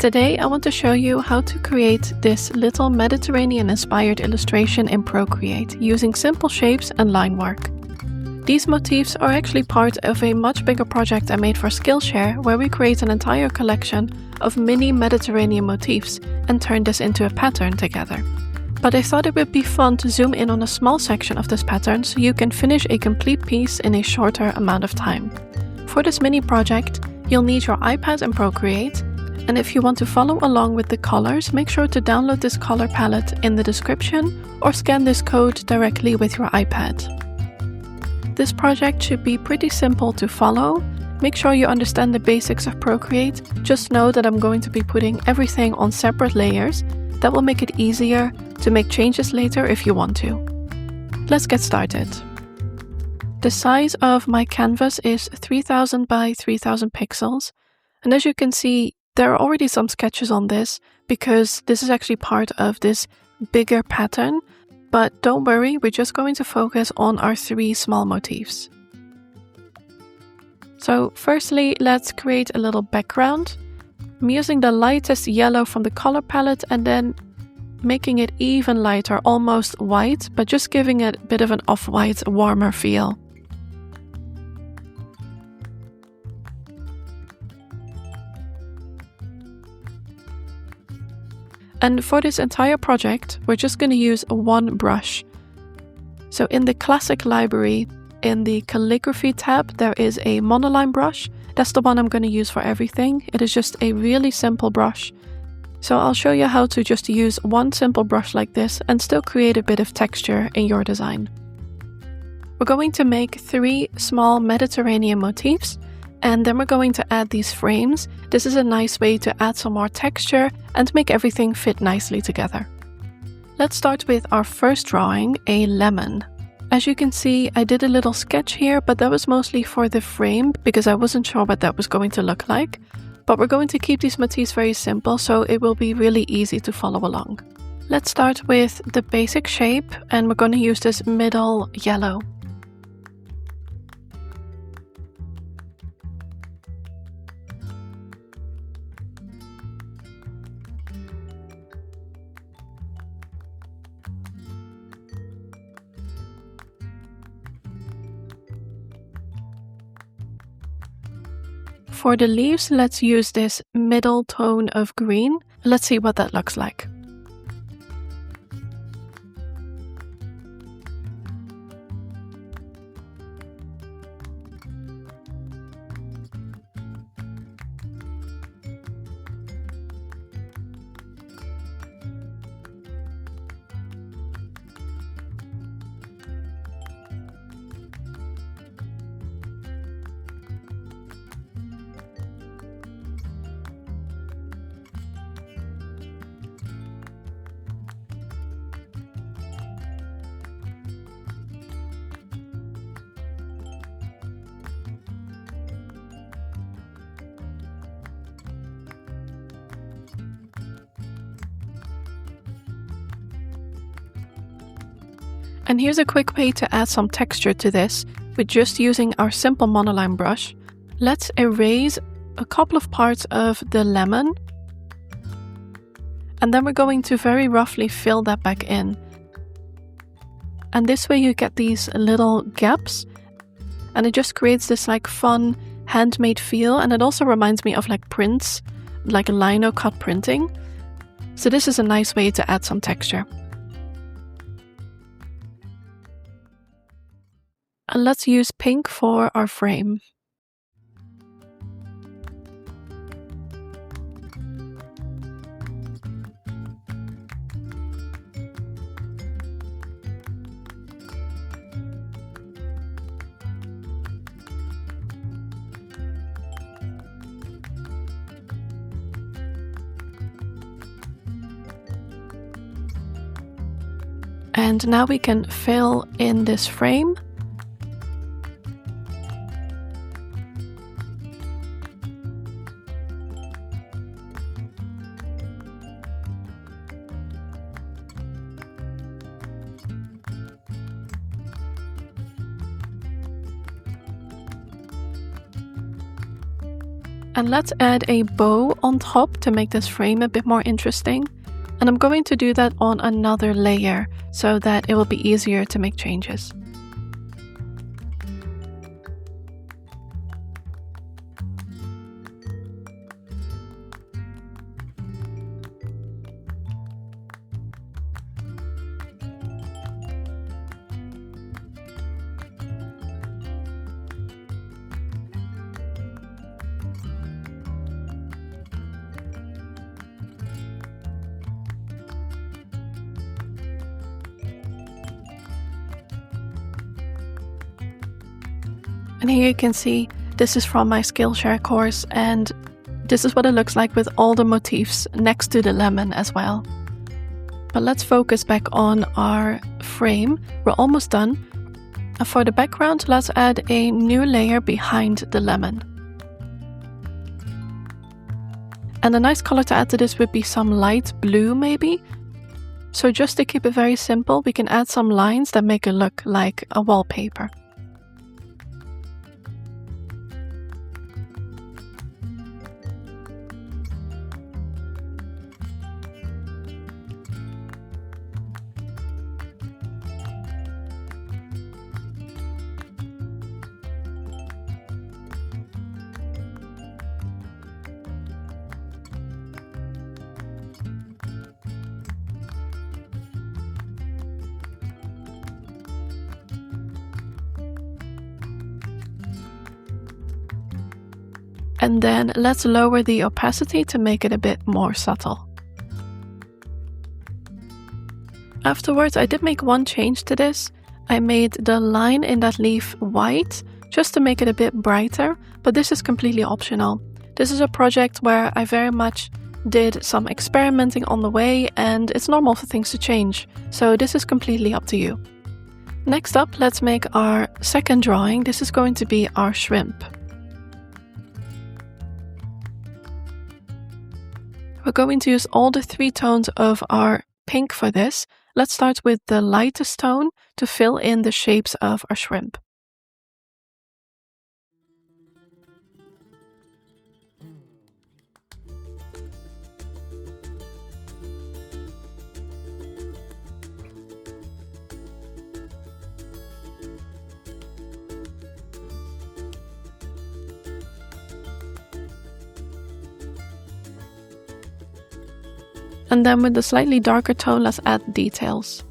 Today I want to show you how to create this little Mediterranean-inspired illustration in Procreate using simple shapes and line work. These motifs are actually part of a much bigger project I made for Skillshare, where we create an entire collection of mini Mediterranean motifs and turn this into a pattern together. But I thought it would be fun to zoom in on a small section of this pattern so you can finish a complete piece in a shorter amount of time. For this mini project, you'll need your iPad and Procreate, and if you want to follow along with the colors, make sure to download this color palette in the description or scan this code directly with your iPad. This project should be pretty simple to follow. Make sure you understand the basics of Procreate. Just know that I'm going to be putting everything on separate layers. That will make it easier to make changes later if you want to. Let's get started. The size of my canvas is 3000 by 3000 pixels, and as you can see, there are already some sketches on this because this is actually part of this bigger pattern, but don't worry, we're just going to focus on our 3 small motifs. So firstly, let's create a little background. I'm using the lightest yellow from the color palette and then making it even lighter, almost white, but just giving it a bit of an off-white, warmer feel. And for this entire project, we're just going to use one brush. So in the classic library, in the calligraphy tab, there is a monoline brush. That's the one I'm going to use for everything. It is just a really simple brush. So I'll show you how to just use one simple brush like this and still create a bit of texture in your design. We're going to make 3 small Mediterranean motifs, and then we're going to add these frames. This is a nice way to add some more texture and make everything fit nicely together. Let's start with our first drawing, a lemon. As you can see, I did a little sketch here, but that was mostly for the frame because I wasn't sure what that was going to look like. But we're going to keep these motifs very simple, so it will be really easy to follow along. Let's start with the basic shape, and we're going to use this middle yellow. For the leaves, let's use this middle tone of green. Let's see what that looks like. And here's a quick way to add some texture to this with just using our simple monoline brush. Let's erase a couple of parts of the lemon, and then we're going to very roughly fill that back in. And this way you get these little gaps, and it just creates this like fun handmade feel, and it also reminds me of like prints, like lino cut printing. So this is a nice way to add some texture. And let's use pink for our frame. And now we can fill in this frame. And let's add a bow on top to make this frame a bit more interesting. And I'm going to do that on another layer so that it will be easier to make changes. And here you can see this is from my Skillshare course, and this is what it looks like with all the motifs next to the lemon as well. But let's focus back on our frame. We're almost done. And for the background, let's add a new layer behind the lemon. And a nice color to add to this would be some light blue maybe. So just to keep it very simple, we can add some lines that make it look like a wallpaper. And then let's lower the opacity to make it a bit more subtle. Afterwards, I did make one change to this. I made the line in that leaf white, just to make it a bit brighter, but this is completely optional. This is a project where I very much did some experimenting on the way, and it's normal for things to change, so this is completely up to you. Next up, let's make our second drawing. This is going to be our shrimp. We're going to use all the 3 tones of our pink for this. Let's start with the lightest tone to fill in the shapes of our shrimp. And then with the slightly darker tone, let's add details.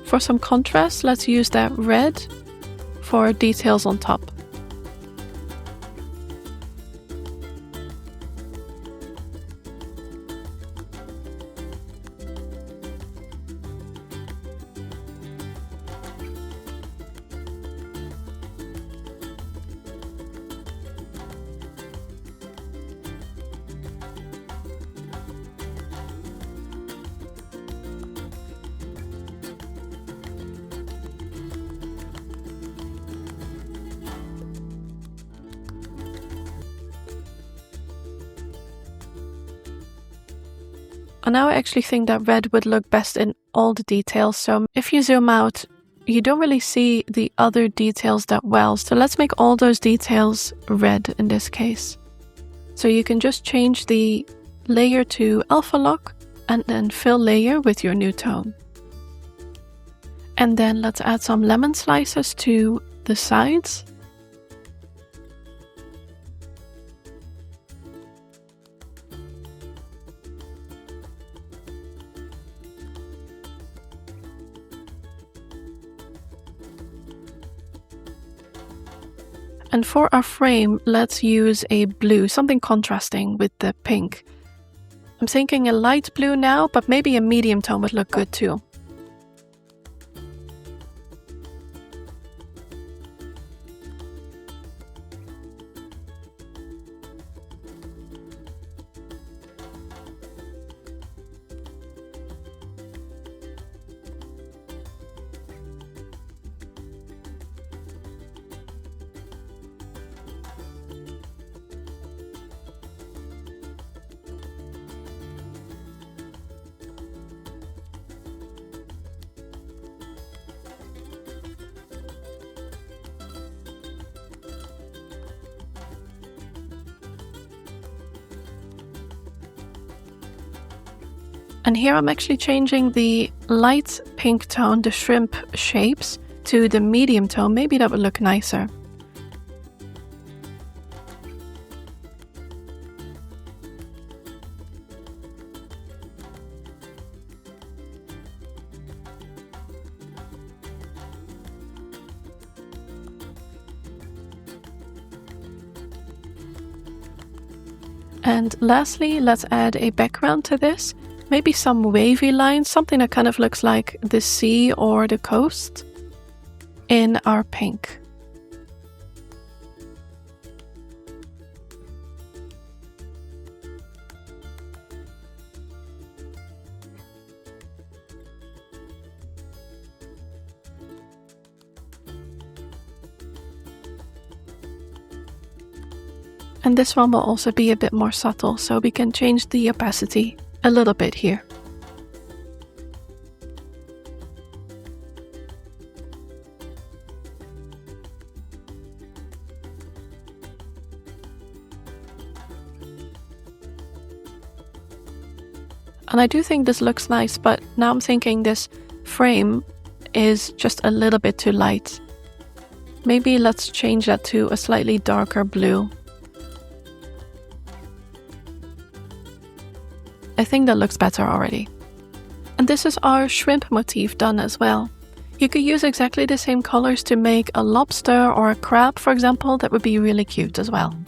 For some contrast, let's use that red for details on top. And now I actually think that red would look best in all the details, so if you zoom out, you don't really see the other details that well, so let's make all those details red in this case. So you can just change the layer to alpha lock and then fill layer with your new tone. And then let's add some lemon slices to the sides. And for our frame, let's use a blue, something contrasting with the pink. I'm thinking a light blue now, but maybe a medium tone would look good too. And here I'm actually changing the light pink tone, the shrimp shapes, to the medium tone. Maybe that would look nicer. And lastly, let's add a background to this. Maybe some wavy lines, something that kind of looks like the sea or the coast in our pink. And this one will also be a bit more subtle, so we can change the opacity a little bit here. And I do think this looks nice, but now I'm thinking this frame is just a little bit too light. Maybe let's change that to a slightly darker blue. I think that looks better already. And this is our shrimp motif done as well. You could use exactly the same colors to make a lobster or a crab, for example. That would be really cute as well.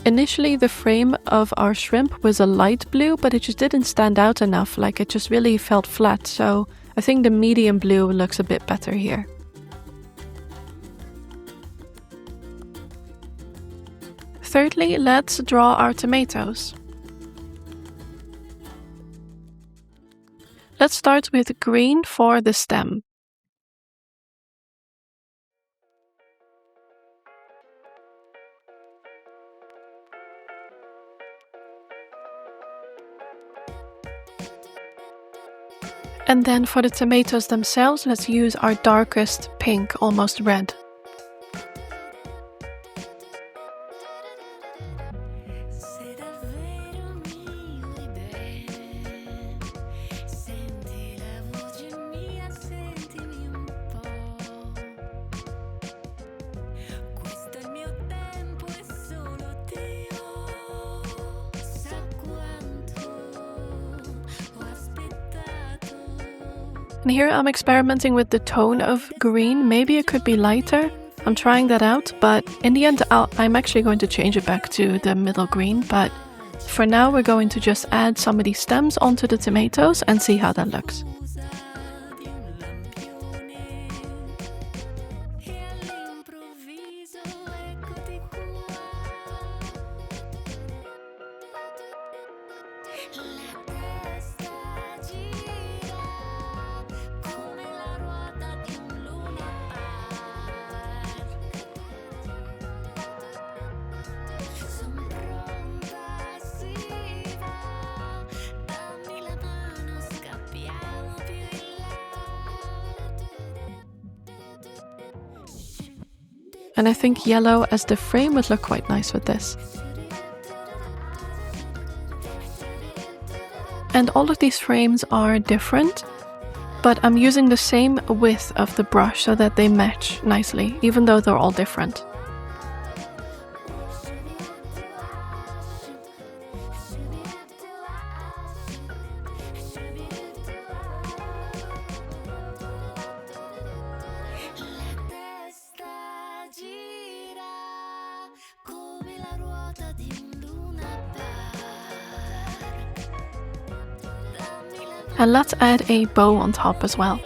Initially, the frame of our shrimp was a light blue, but it just didn't stand out enough, like it just really felt flat. So I think the medium blue looks a bit better here. Thirdly, let's draw our tomatoes. Let's start with green for the stem. And then for the tomatoes themselves, let's use our darkest pink, almost red. And here I'm experimenting with the tone of green. Maybe it could be lighter. I'm trying that out, but in the end I'm actually going to change it back to the middle green. But for now we're going to just add some of these stems onto the tomatoes and see how that looks. And I think yellow as the frame would look quite nice with this. And all of these frames are different, but I'm using the same width of the brush so that they match nicely, even though they're all different. And let's add a bow on top as well.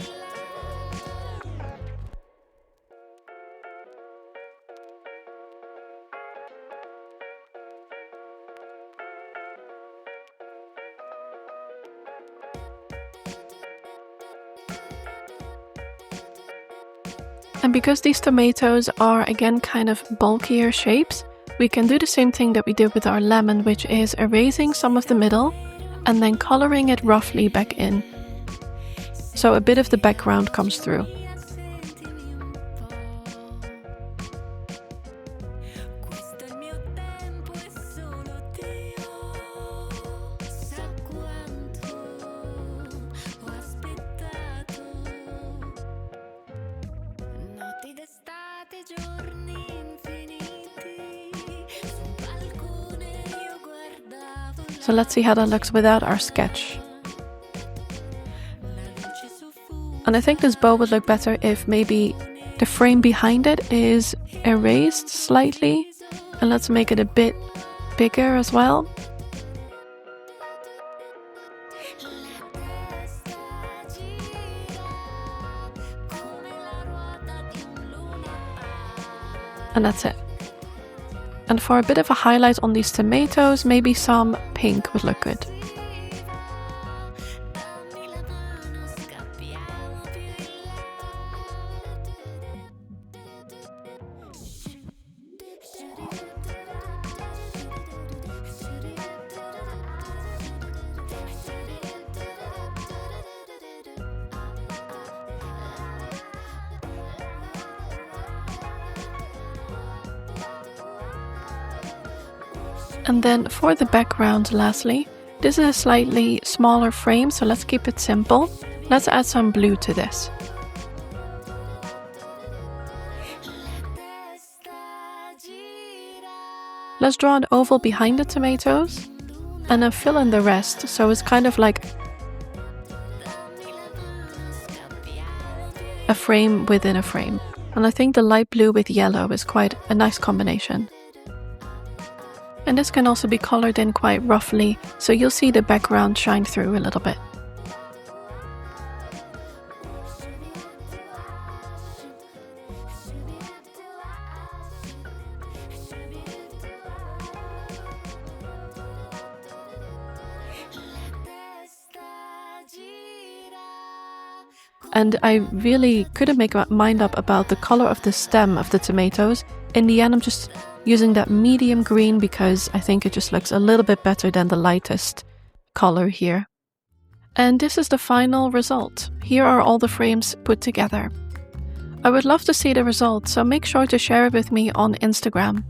And because these tomatoes are again kind of bulkier shapes, we can do the same thing that we did with our lemon, which is erasing some of the middle and then coloring it roughly back in. So a bit of the background comes through. So let's see how that looks without our sketch. And I think this bow would look better if maybe the frame behind it is erased slightly. And let's make it a bit bigger as well. And that's it. And for a bit of a highlight on these tomatoes, maybe some pink would look good. And then for the background lastly, this is a slightly smaller frame, so let's keep it simple. Let's add some blue to this. Let's draw an oval behind the tomatoes and then fill in the rest, so it's kind of like a frame within a frame. And I think the light blue with yellow is quite a nice combination. And this can also be colored in quite roughly, so you'll see the background shine through a little bit. And I really couldn't make my mind up about the color of the stem of the tomatoes. In the end, I'm just using that medium green because I think it just looks a little bit better than the lightest color here. And this is the final result. Here are all the frames put together. I would love to see the result, so make sure to share it with me on Instagram.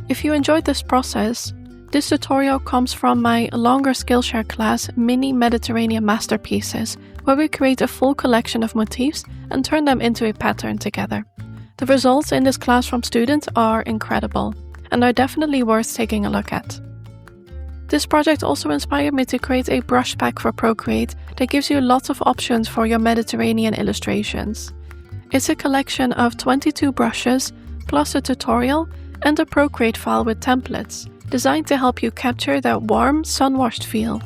If you enjoyed this process, this tutorial comes from my longer Skillshare class, Mini Mediterranean Masterpieces, where we create a full collection of motifs and turn them into a pattern together. The results in this class from students are incredible and are definitely worth taking a look at. This project also inspired me to create a brush pack for Procreate that gives you lots of options for your Mediterranean illustrations. It's a collection of 22 brushes, plus a tutorial and a Procreate file with templates, designed to help you capture that warm, sun-washed feel.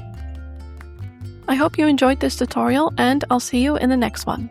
I hope you enjoyed this tutorial and I'll see you in the next one.